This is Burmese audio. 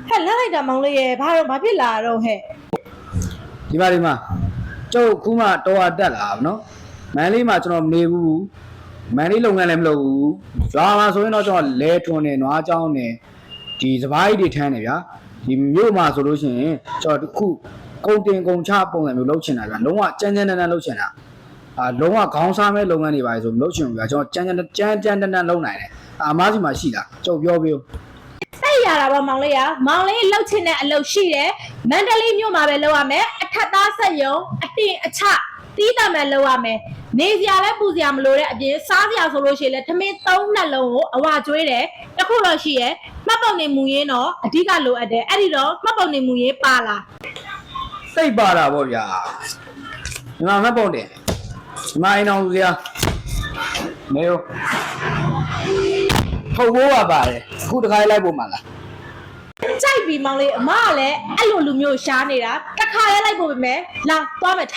ဟဲ့လက်လိုက်တာမောင်လေးရဲ့ဘာတော့ဘာဖြစ်လာတော့ဟဲ့ဒီမှာကျုပ်ခုမှတော့တက်လာနော်မန်လေးမှာကျွန်တော်မနေဘူးမန်လေးလုပ်ငန်းလည်းမလုပ်ဘူးရွာမှာဆိုရင်တော့ကျွန်တော်လဲထွန်းနေနွားချောင်းနေဒီစပိုင်းတွေထမ်းနေဗျာဒီမြို့မှာဆိုလို့ရှိရင်ကျွန်တော်ခုကုန်တင်ကုန်ချပုံစံမျိုးလုပ်ချင်တာဗျာလုံးဝကြမ်းတမ်းလုပ်ချင်တာလုံးဝခေါင်းစားမဲ့လုပ်ငန်းတွေပါဆိုလုပ်ချင်ဘူးဗျာကျွန်တော်ကြမ်းတမ်းလုပ်နိုင်တယ်အမားစီမှာရှိတာကျုပ်ပြောပြအဲ့ရတာပေါ့မောင်လေးကမောင်လေးလှုပ်ချင်တဲ့အလုပ်ရှိတယ်မန္တလေးမြို့မှာပဲလုပ်ရမယ်အထက်သားဆက်ယုံအတင်အချတီးတမ်းပဲလုပ်ရမယ်နေစရာလည်းပူစရာမလိုတဲ့အပြင်စားစရာဆိုလို့ရှိရင်လည်းထမင်း၃နှလုံးကိုအဝကျွေးတယ်တခုတော့ရှိရဲ့မှတ်ပုံနေမူရင်းတော့အဓိကလိုအပ်တယ်အဲ့ဒီတော့မှတ်ပုံနေမူရင်းပါလားစိတ်ပါတာပေါ့ဗျာဒီမှာမှတ်ပုံတယ်ဒီမှာအိမ်အောင်စရာနေရောထုတ်ဖို့ပါပါတယ်အခုတခါလိုက်ဖို့မှလားကြိုက်ပြီမောင်လေးအမကလည်းအဲ့လိုလူမျိုးရှားနေတာတခါရဲလိုက်ဖို့ပဲမယ်လာသွားမယ်ထ